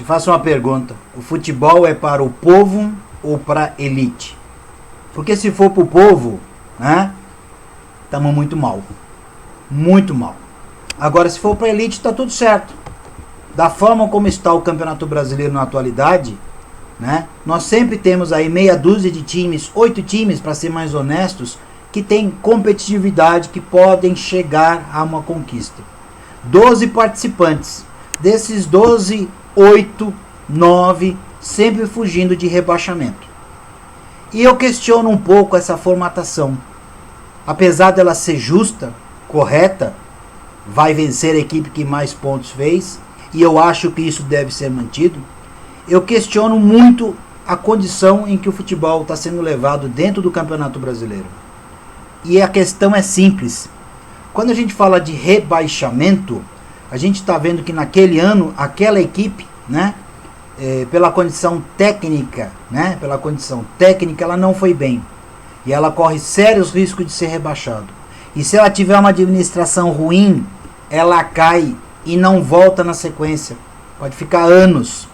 Te faço uma pergunta. O futebol é para o povo ou para a elite? Porque se for para o povo, né, estamos muito mal. Muito mal. Agora, se for para a elite, está tudo certo. Da forma como está o Campeonato Brasileiro na atualidade, né, nós sempre temos aí meia dúzia de times, 8 times, para ser mais honestos, que tem competitividade, que podem chegar a uma conquista. 12 participantes. Desses 12, 8, 9, sempre fugindo de rebaixamento. E eu questiono um pouco essa formatação. Apesar dela ser justa, correta, vai vencer a equipe que mais pontos fez, e eu acho que isso deve ser mantido. Eu questiono muito a condição em que o futebol está sendo levado dentro do Campeonato Brasileiro. E a questão é simples. Quando a gente fala de rebaixamento, a gente está vendo que naquele ano, aquela equipe, né, pela condição técnica, ela não foi bem. E ela corre sérios riscos de ser rebaixada. E se ela tiver uma administração ruim, ela cai e não volta na sequência. Pode ficar anos.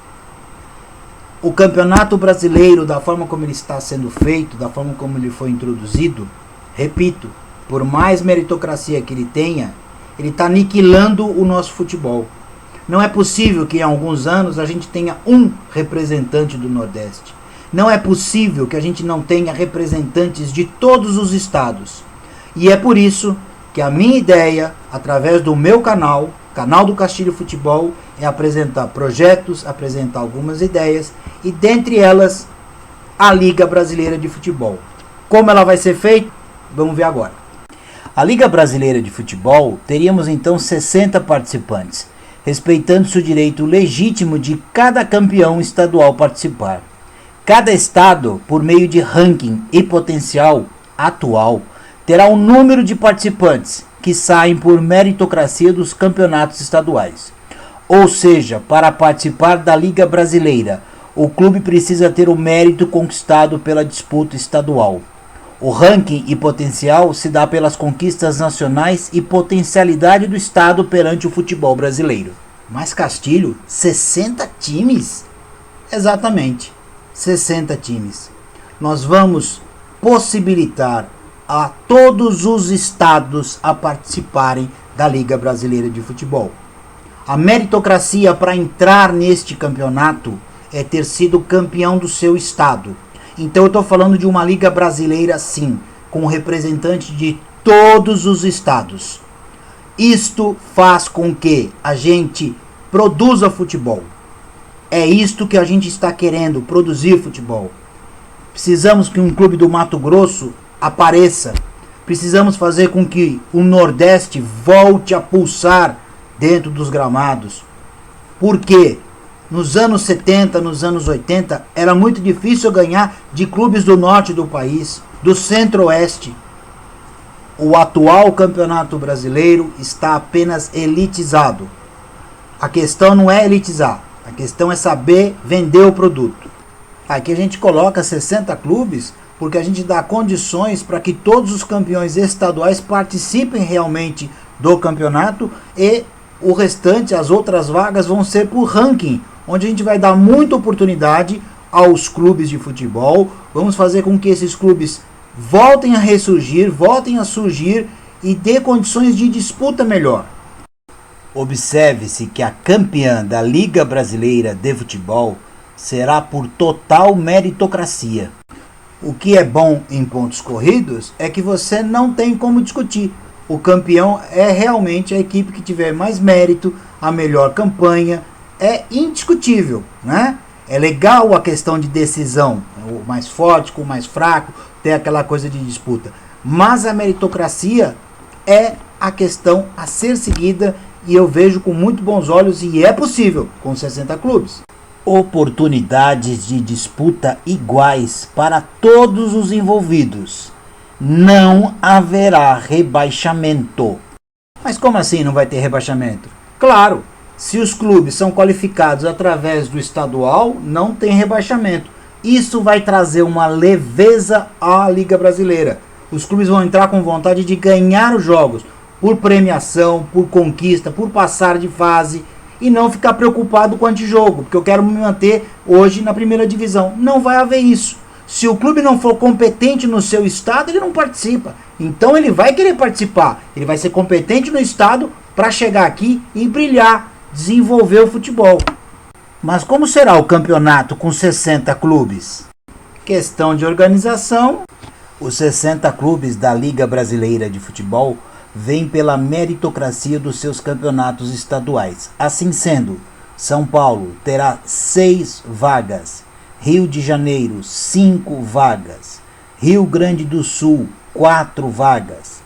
O Campeonato Brasileiro, da forma como ele está sendo feito, da forma como ele foi introduzido, repito, por mais meritocracia que ele tenha, ele está aniquilando o nosso futebol. Não é possível que em alguns anos a gente tenha um representante do Nordeste. Não é possível que a gente não tenha representantes de todos os estados. E é por isso que a minha ideia, através do meu canal do Castilho Futebol, é apresentar projetos, apresentar algumas ideias, e dentre elas, a Liga Brasileira de Futebol. Como ela vai ser feita? Vamos ver agora. A Liga Brasileira de Futebol, teríamos então 60 participantes, respeitando-se o direito legítimo de cada campeão estadual participar. Cada estado, por meio de ranking e potencial atual, terá um número de participantes que saem por meritocracia dos campeonatos estaduais. Ou seja, para participar da Liga Brasileira, o clube precisa ter o mérito conquistado pela disputa estadual. O ranking e potencial se dá pelas conquistas nacionais e potencialidade do estado perante o futebol brasileiro. Mas Castilho, 60 times? Exatamente, 60 times. Nós vamos possibilitar a todos os estados a participarem da Liga Brasileira de Futebol. A meritocracia para entrar neste campeonato é ter sido campeão do seu estado. Então eu estou falando de uma Liga Brasileira, sim, com representantes de todos os estados. Isto faz com que a gente produza futebol. É isto que a gente está querendo, produzir futebol. Precisamos que um clube do Mato Grosso apareça. Precisamos fazer com que o Nordeste volte a pulsar dentro dos gramados. Por quê? Nos anos 70, nos anos 80, era muito difícil ganhar de clubes do norte do país, do centro-oeste. O atual campeonato brasileiro está apenas elitizado. A questão não é elitizar, a questão é saber vender o produto. Aqui a gente coloca 60 clubes porque a gente dá condições para que todos os campeões estaduais participem realmente do campeonato, e o restante, as outras vagas, vão ser por ranking, onde a gente vai dar muita oportunidade aos clubes de futebol. Vamos fazer com que esses clubes voltem a ressurgir, voltem a surgir e dê condições de disputa melhor. Observe-se que a campeã da Liga Brasileira de Futebol será por total meritocracia. O que é bom em pontos corridos é que você não tem como discutir. O campeão é realmente a equipe que tiver mais mérito, a melhor campanha. É indiscutível, né? É legal a questão de decisão, o mais forte com o mais fraco, ter aquela coisa de disputa. Mas a meritocracia é a questão a ser seguida, e eu vejo com muito bons olhos, e é possível com 60 clubes. Oportunidades de disputa iguais para todos os envolvidos. Não haverá rebaixamento. Mas como assim não vai ter rebaixamento? Claro, se os clubes são qualificados através do estadual, não tem rebaixamento. Isso vai trazer uma leveza à Liga Brasileira. Os clubes vão entrar com vontade de ganhar os jogos, por premiação, por conquista, por passar de fase. e não ficar preocupado com o antijogo, porque eu quero me manter hoje na primeira divisão. Não vai haver isso. Se o clube não for competente no seu estado, ele não participa. Então ele vai querer participar. Ele vai ser competente no estado para chegar aqui e brilhar, desenvolver o futebol. Mas como será o campeonato com 60 clubes? Questão de organização. Os 60 clubes da Liga Brasileira de Futebol vêm pela meritocracia dos seus campeonatos estaduais. Assim sendo, São Paulo terá 6 vagas, Rio de Janeiro 5 vagas, Rio Grande do Sul 4 vagas,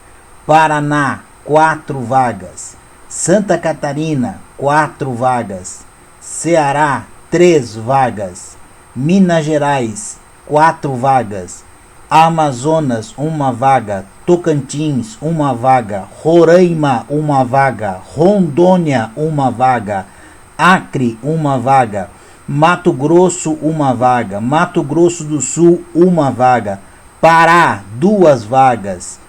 Paraná 4 vagas, Santa Catarina 4 vagas, Ceará 3 vagas, Minas Gerais 4 vagas, Amazonas 1 vaga, Tocantins 1 vaga, Roraima 1 vaga, Rondônia 1 vaga, Acre 1 vaga, Mato Grosso 1 vaga, Mato Grosso do Sul 1 vaga, Pará 2 vagas,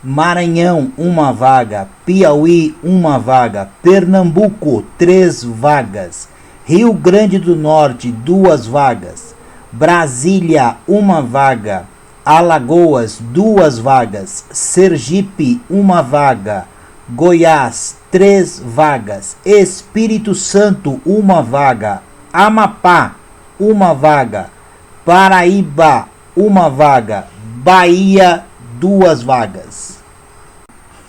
Maranhão 1 vaga, Piauí 1 vaga, Pernambuco 3 vagas, Rio Grande do Norte 2 vagas, Brasília 1 vaga, Alagoas 2 vagas, Sergipe 1 vaga, Goiás 3 vagas, Espírito Santo 1 vaga, Amapá 1 vaga, Paraíba 1 vaga, Bahia 2 vagas.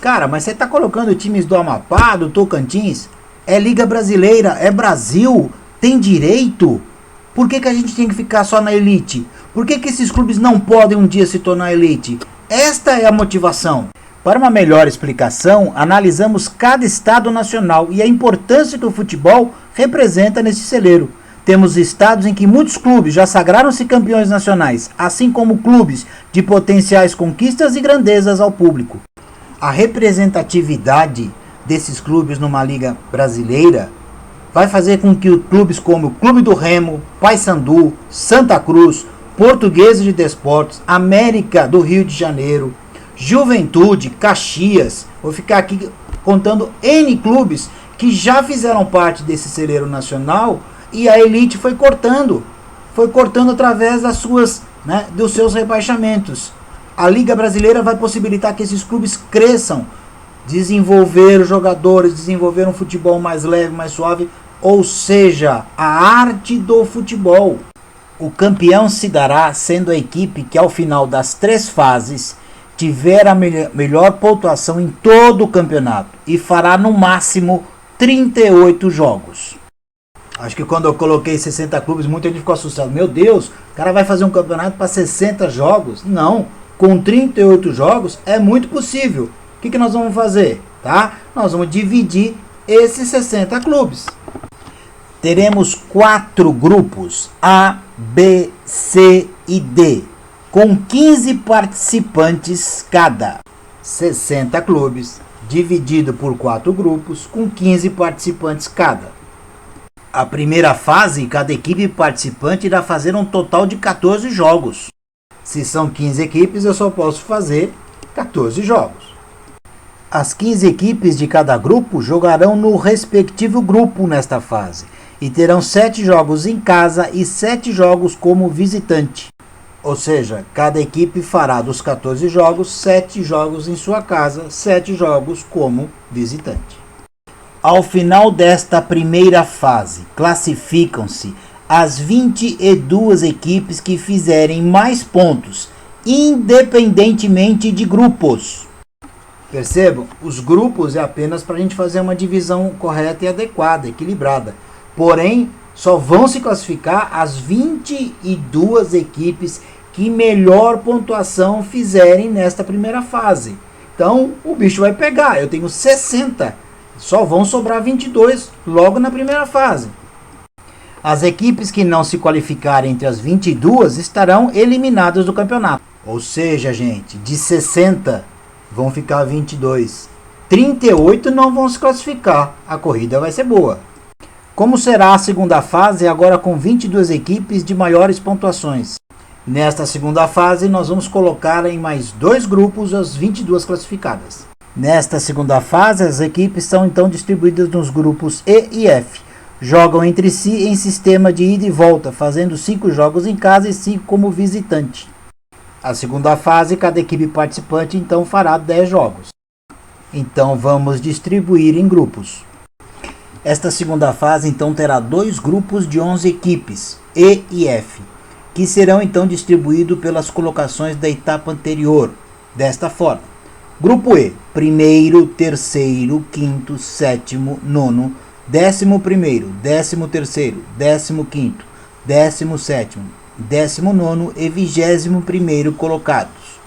Cara, mas você tá colocando times do Amapá, do Tocantins? É Liga Brasileira, é Brasil, tem direito? Por que a gente tem que ficar só na elite? Por que esses clubes não podem um dia se tornar elite? Esta é a motivação. Para uma melhor explicação, analisamos cada estado nacional e a importância que o futebol representa nesse celeiro. Temos estados em que muitos clubes já sagraram-se campeões nacionais, assim como clubes de potenciais conquistas e grandezas ao público. A representatividade desses clubes numa liga brasileira vai fazer com que clubes como o Clube do Remo, Paysandu, Santa Cruz, Portuguesa de Desportos, América do Rio de Janeiro, Juventude, Caxias, vou ficar aqui contando N clubes que já fizeram parte desse celeiro nacional e a elite foi cortando através das suas, dos seus rebaixamentos. A Liga Brasileira vai possibilitar que esses clubes cresçam, desenvolver jogadores, desenvolver um futebol mais leve, mais suave, ou seja, a arte do futebol. O campeão se dará sendo a equipe que ao final das 3 fases tiver a melhor pontuação em todo o campeonato e fará no máximo 38 jogos. Acho que quando eu coloquei 60 clubes, muita gente ficou assustada. Meu Deus, o cara vai fazer um campeonato para 60 jogos? Não, com 38 jogos é muito possível. O que nós vamos fazer? Tá? Nós vamos dividir esses 60 clubes. Teremos 4 grupos, A, B, C e D, com 15 participantes cada. 60 clubes, dividido por 4 grupos, com 15 participantes cada. A primeira fase, cada equipe participante irá fazer um total de 14 jogos. Se são 15 equipes, eu só posso fazer 14 jogos. As 15 equipes de cada grupo jogarão no respectivo grupo nesta fase e terão 7 jogos em casa e 7 jogos como visitante. Ou seja, cada equipe fará dos 14 jogos, 7 jogos em sua casa, 7 jogos como visitante. Ao final desta primeira fase, classificam-se as 22 equipes que fizerem mais pontos, independentemente de grupos. Percebam? Os grupos é apenas para a gente fazer uma divisão correta e adequada, equilibrada. Porém, só vão se classificar as 22 equipes que melhor pontuação fizerem nesta primeira fase. Então, o bicho vai pegar. Eu tenho 60. Só vão sobrar 22 logo na primeira fase. As equipes que não se qualificarem entre as 22 estarão eliminadas do campeonato. Ou seja, gente, de 60 vão ficar 22. 38 não vão se classificar. A corrida vai ser boa. Como será a segunda fase agora com 22 equipes de maiores pontuações? Nesta segunda fase nós vamos colocar em mais 2 grupos as 22 classificadas. Nesta segunda fase, as equipes são então distribuídas nos grupos E e F. Jogam entre si em sistema de ida e volta, fazendo 5 jogos em casa e 5 como visitante. A segunda fase, cada equipe participante então fará 10 jogos. Então vamos distribuir em grupos. Esta segunda fase então terá 2 grupos de 11 equipes, E e F, que serão então distribuídos pelas colocações da etapa anterior, desta forma. Grupo E, primeiro, terceiro, quinto, sétimo, nono, 11º, 13º, 15º, 17º, 19º e 21º colocados.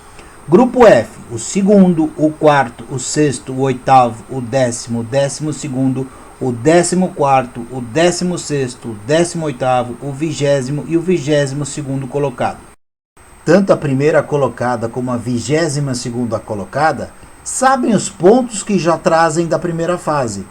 Grupo F, o segundo, o quarto, o sexto, o oitavo, o décimo, 12º, o 14º, o 16º, o 18º, o 20º e o 22º colocado. Tanto a primeira colocada como a 22ª colocada sabem os pontos que já trazem da primeira fase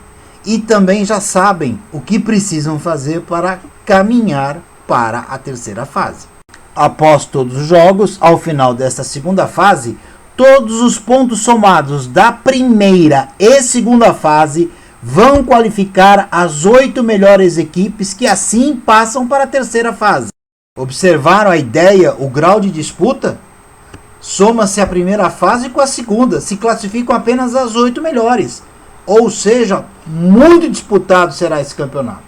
e também já sabem o que precisam fazer para caminhar para a terceira fase. Após todos os jogos, ao final desta segunda fase, todos os pontos somados da primeira e segunda fase vão qualificar as 8 melhores equipes que assim passam para a terceira fase. Observaram a ideia, o grau de disputa? Soma-se a primeira fase com a segunda, se classificam apenas as 8 melhores. Ou seja, muito disputado será esse campeonato.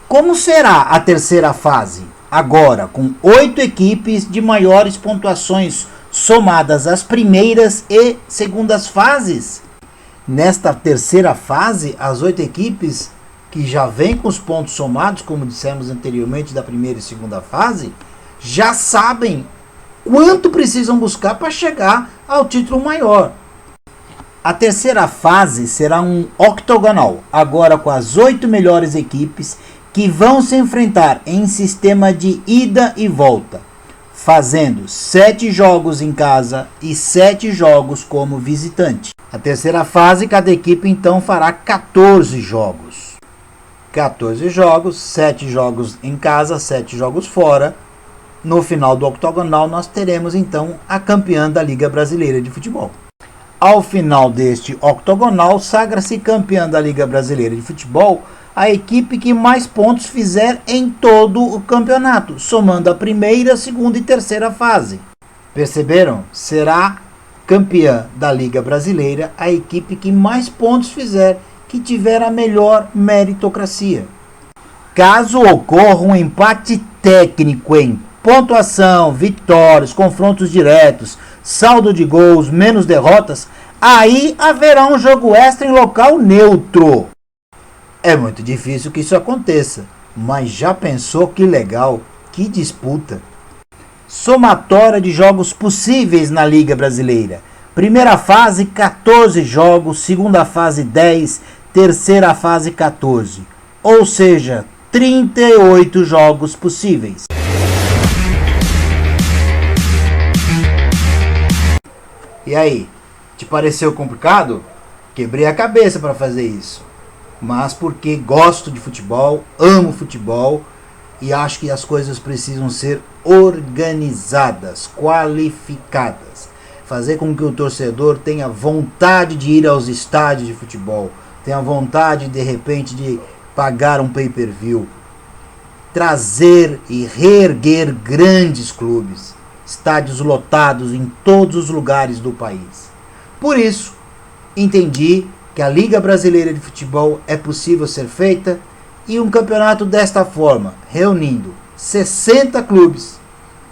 Como será a terceira fase? Agora, com 8 equipes de maiores pontuações somadas às primeiras e segundas fases. Nesta terceira fase, as 8 equipes que já vêm com os pontos somados, como dissemos anteriormente, da primeira e segunda fase, já sabem quanto precisam buscar para chegar ao título maior. A terceira fase será um octogonal, agora com as 8 melhores equipes que vão se enfrentar em sistema de ida e volta, fazendo 7 jogos em casa e 7 jogos como visitante. A terceira fase, cada equipe então fará 14 jogos. 14 jogos, 7 jogos em casa, 7 jogos fora. No final do octogonal nós teremos então a campeã da Liga Brasileira de Futebol. Ao final deste octogonal, sagra-se campeã da Liga Brasileira de Futebol a equipe que mais pontos fizer em todo o campeonato, somando a primeira, segunda e terceira fase. Perceberam? Será campeã da Liga Brasileira a equipe que mais pontos fizer, que tiver a melhor meritocracia. Caso ocorra um empate técnico em pontuação, vitórias, confrontos diretos, saldo de gols, menos derrotas, aí haverá um jogo extra em local neutro. É muito difícil que isso aconteça, mas já pensou que legal, que disputa. Somatória de jogos possíveis na Liga Brasileira. Primeira fase, 14 jogos, segunda fase, 10, terceira fase, 14. Ou seja, 38 jogos possíveis. E aí, te pareceu complicado? Quebrei a cabeça para fazer isso. Mas porque gosto de futebol, amo futebol e acho que as coisas precisam ser organizadas, qualificadas. Fazer com que o torcedor tenha vontade de ir aos estádios de futebol, tenha vontade de repente de pagar um pay-per-view. Trazer e reerguer grandes clubes, estádios lotados em todos os lugares do país. Por isso, entendi que a Liga Brasileira de Futebol é possível ser feita e um campeonato desta forma, reunindo 60 clubes,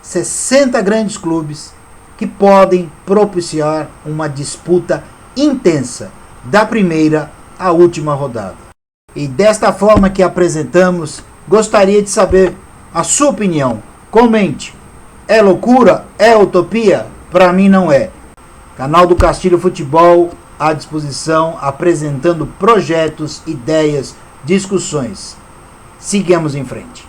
60 grandes clubes, que podem propiciar uma disputa intensa da primeira à última rodada. E desta forma que apresentamos, gostaria de saber a sua opinião. Comente. É loucura? É utopia? Para mim não é. Canal do Castilho Futebol à disposição, apresentando projetos, ideias, discussões. Sigamos em frente.